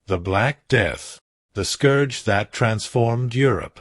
The Black Death, the scourge that transformed Europe.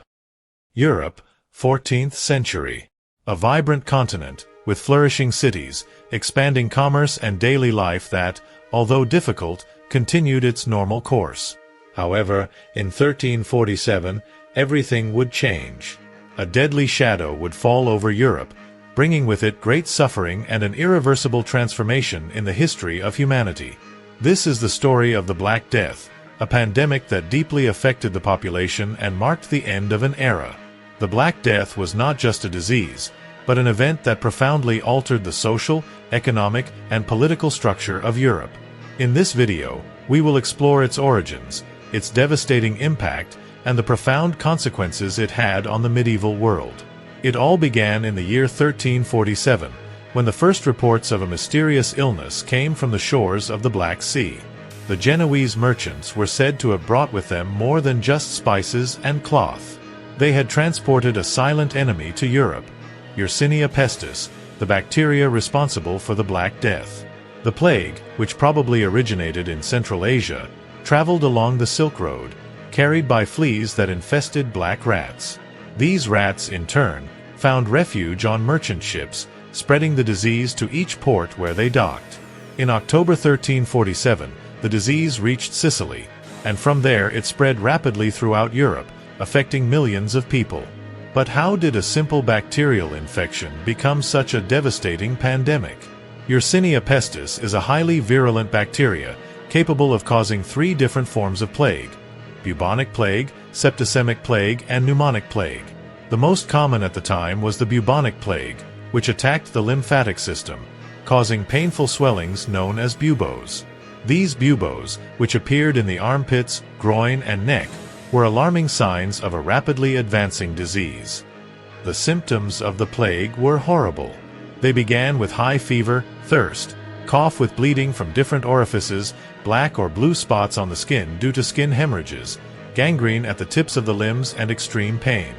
Europe, 14th century. A vibrant continent, with flourishing cities, expanding commerce and daily life that, although difficult, continued its normal course. However, in 1347, everything would change. A deadly shadow would fall over Europe, bringing with it great suffering and an irreversible transformation in the history of humanity. This is the story of the Black Death, a pandemic that deeply affected the population and marked the end of an era. The Black Death was not just a disease, but an event that profoundly altered the social, economic, and political structure of Europe. In this video, we will explore its origins, its devastating impact, and the profound consequences it had on the medieval world. It all began in the year 1347, when the first reports of a mysterious illness came from the shores of the Black Sea. The Genoese merchants were said to have brought with them more than just spices and cloth. They had transported a silent enemy to Europe, Yersinia pestis, the bacteria responsible for the Black Death. The plague, which probably originated in Central Asia, traveled along the Silk Road, carried by fleas that infested black rats. These rats, in turn, found refuge on merchant ships, spreading the disease to each port where they docked. In October 1347, the disease reached Sicily, and from there it spread rapidly throughout Europe, affecting millions of people. But how did a simple bacterial infection become such a devastating pandemic? Yersinia pestis is a highly virulent bacteria capable of causing 3 different forms of plague: bubonic plague, septicemic plague, and pneumonic plague. The most common at the time was the bubonic plague, which attacked the lymphatic system, causing painful swellings known as buboes. These buboes, which appeared in the armpits, groin, and neck, were alarming signs of a rapidly advancing disease. The symptoms of the plague were horrible. They began with high fever, thirst, cough with bleeding from different orifices, black or blue spots on the skin due to skin hemorrhages, gangrene at the tips of the limbs, and extreme pain.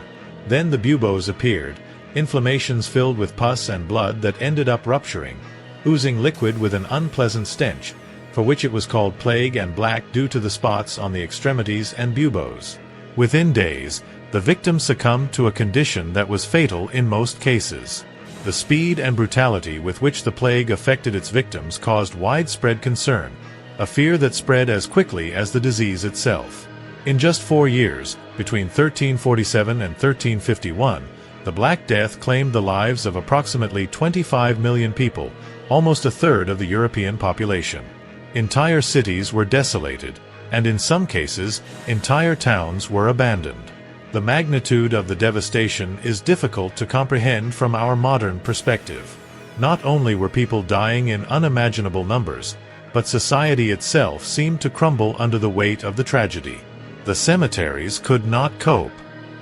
Then the buboes appeared, inflammations filled with pus and blood that ended up rupturing, oozing liquid with an unpleasant stench, for which it was called plague and black due to the spots on the extremities and buboes. Within days, the victim succumbed to a condition that was fatal in most cases. The speed and brutality with which the plague affected its victims caused widespread concern, a fear that spread as quickly as the disease itself. In just 4 years, between 1347 and 1351, the Black Death claimed the lives of approximately 25 million people, almost a third of the European population. Entire cities were desolated, and in some cases, entire towns were abandoned. The magnitude of the devastation is difficult to comprehend from our modern perspective. Not only were people dying in unimaginable numbers, but society itself seemed to crumble under the weight of the tragedy. The cemeteries could not cope.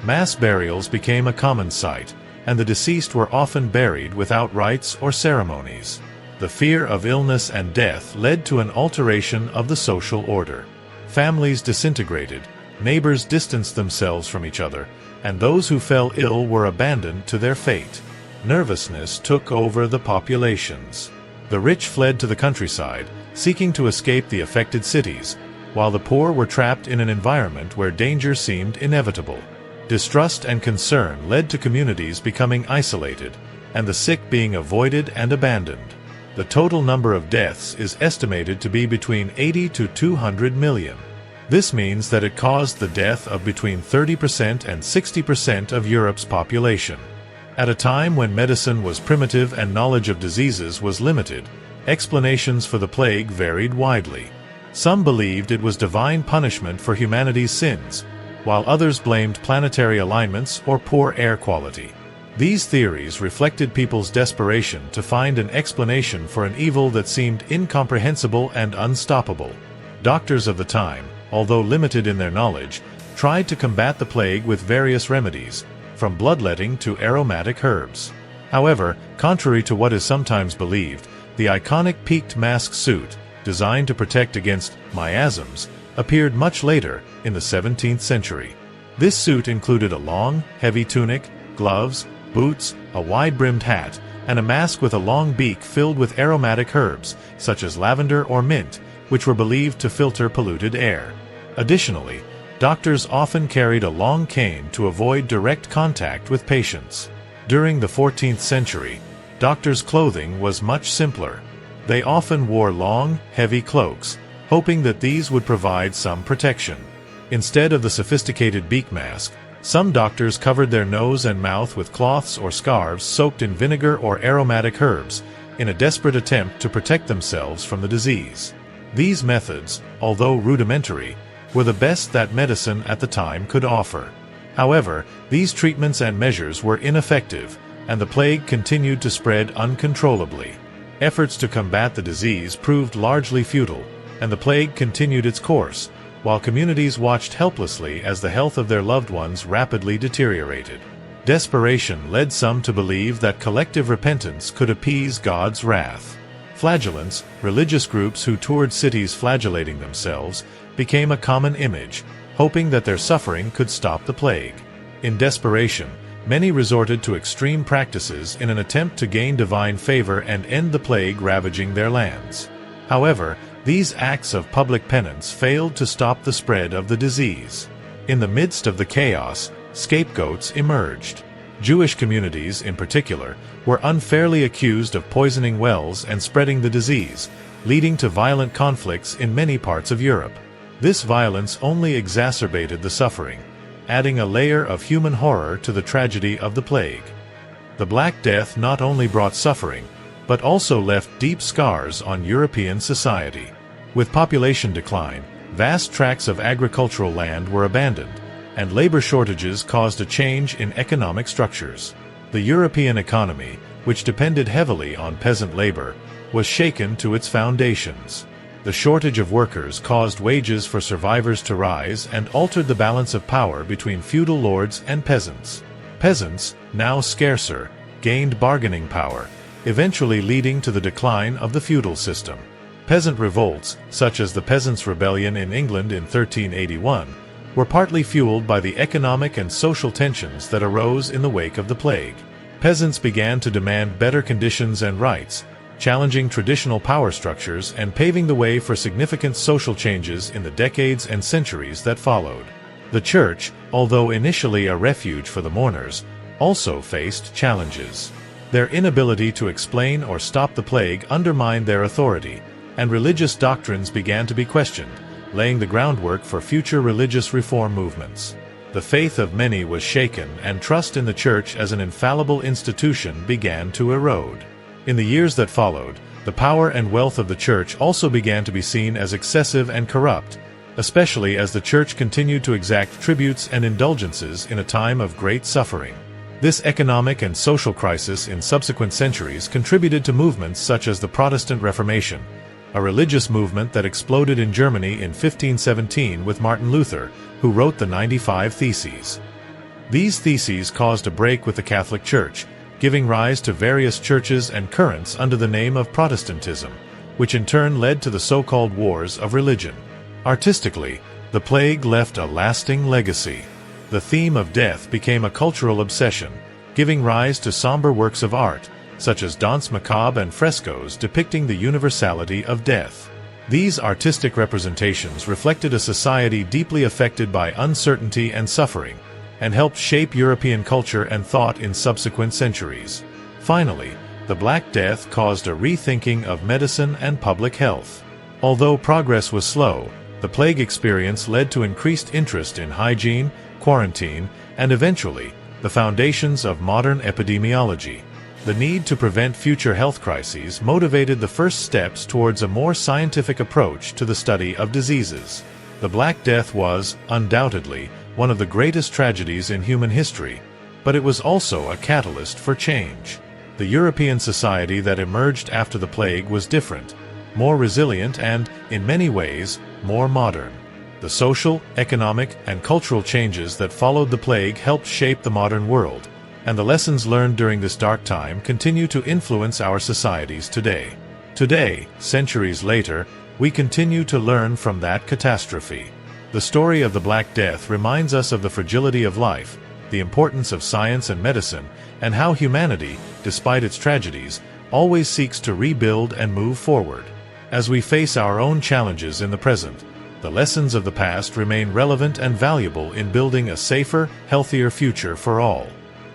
Mass burials became a common sight, and the deceased were often buried without rites or ceremonies. The fear of illness and death led to an alteration of the social order. Families disintegrated, neighbors distanced themselves from each other, and those who fell ill were abandoned to their fate. Nervousness took over the populations. The rich fled to the countryside, seeking to escape the affected cities, while the poor were trapped in an environment where danger seemed inevitable. Distrust and concern led to communities becoming isolated, and the sick being avoided and abandoned. The total number of deaths is estimated to be between 80 to 200 million. This means that it caused the death of between 30% and 60% of Europe's population. At a time when medicine was primitive and knowledge of diseases was limited, explanations for the plague varied widely. Some believed it was divine punishment for humanity's sins, while others blamed planetary alignments or poor air quality. These theories reflected people's desperation to find an explanation for an evil that seemed incomprehensible and unstoppable. Doctors of the time, although limited in their knowledge, tried to combat the plague with various remedies, from bloodletting to aromatic herbs. However, contrary to what is sometimes believed, the iconic peaked mask suit, designed to protect against miasms, appeared much later, in the 17th century. This suit included a long, heavy tunic, gloves, boots, a wide-brimmed hat, and a mask with a long beak filled with aromatic herbs, such as lavender or mint, which were believed to filter polluted air. Additionally, doctors often carried a long cane to avoid direct contact with patients. During the 14th century, doctors' clothing was much simpler. They often wore long, heavy cloaks, hoping that these would provide some protection. Instead of the sophisticated beak mask, some doctors covered their nose and mouth with cloths or scarves soaked in vinegar or aromatic herbs, in a desperate attempt to protect themselves from the disease. These methods, although rudimentary, were the best that medicine at the time could offer. However, these treatments and measures were ineffective, and the plague continued to spread uncontrollably. Efforts to combat the disease proved largely futile, and the plague continued its course, while communities watched helplessly as the health of their loved ones rapidly deteriorated. Desperation led some to believe that collective repentance could appease God's wrath. Flagellants, religious groups who toured cities flagellating themselves, became a common image, hoping that their suffering could stop the plague. In desperation, many resorted to extreme practices in an attempt to gain divine favor and end the plague ravaging their lands. However, these acts of public penance failed to stop the spread of the disease. In the midst of the chaos, scapegoats emerged. Jewish communities, in particular, were unfairly accused of poisoning wells and spreading the disease, leading to violent conflicts in many parts of Europe. This violence only exacerbated the suffering, adding a layer of human horror to the tragedy of the plague. The Black Death not only brought suffering, but also left deep scars on European society. With population decline, vast tracts of agricultural land were abandoned, and labor shortages caused a change in economic structures. The European economy, which depended heavily on peasant labor, was shaken to its foundations. The shortage of workers caused wages for survivors to rise and altered the balance of power between feudal lords and peasants. Peasants, now scarcer, gained bargaining power, eventually leading to the decline of the feudal system. Peasant revolts, such as the Peasants' Rebellion in England in 1381, were partly fueled by the economic and social tensions that arose in the wake of the plague. Peasants began to demand better conditions and rights, challenging traditional power structures and paving the way for significant social changes in the decades and centuries that followed. The Church, although initially a refuge for the mourners, also faced challenges. Their inability to explain or stop the plague undermined their authority, and religious doctrines began to be questioned, laying the groundwork for future religious reform movements. The faith of many was shaken, and trust in the Church as an infallible institution began to erode. In the years that followed, the power and wealth of the Church also began to be seen as excessive and corrupt, especially as the Church continued to exact tributes and indulgences in a time of great suffering. This economic and social crisis in subsequent centuries contributed to movements such as the Protestant Reformation, a religious movement that exploded in Germany in 1517 with Martin Luther, who wrote the 95 Theses. These theses caused a break with the Catholic Church, giving rise to various churches and currents under the name of Protestantism, which in turn led to the so-called wars of religion. Artistically, the plague left a lasting legacy. The theme of death became a cultural obsession, giving rise to somber works of art, such as Danse Macabre and frescoes depicting the universality of death. These artistic representations reflected a society deeply affected by uncertainty and suffering, and helped shape European culture and thought in subsequent centuries. Finally, the Black Death caused a rethinking of medicine and public health. Although progress was slow, the plague experience led to increased interest in hygiene, quarantine, and eventually, the foundations of modern epidemiology. The need to prevent future health crises motivated the first steps towards a more scientific approach to the study of diseases. The Black Death was, undoubtedly, one of the greatest tragedies in human history, but it was also a catalyst for change. The European society that emerged after the plague was different, more resilient and, in many ways, more modern. The social, economic, and cultural changes that followed the plague helped shape the modern world, and the lessons learned during this dark time continue to influence our societies today. Today, centuries later, we continue to learn from that catastrophe. The story of the Black Death reminds us of the fragility of life, the importance of science and medicine, and how humanity, despite its tragedies, always seeks to rebuild and move forward. As we face our own challenges in the present, The lessons of the past remain relevant and valuable in building a safer, healthier future for all.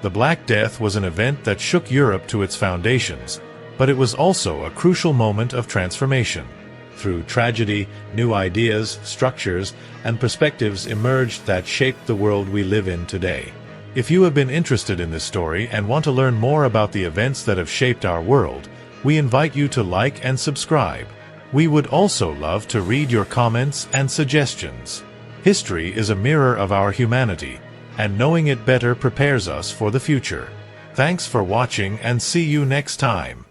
The Black Death was an event that shook Europe to its foundations, but it was also a crucial moment of transformation. Through tragedy, new ideas, structures, and perspectives emerged that shaped the world we live in today. If you have been interested in this story and want to learn more about the events that have shaped our world, we invite you to like and subscribe. We would also love to read your comments and suggestions. History is a mirror of our humanity, and knowing it better prepares us for the future. Thanks for watching and see you next time.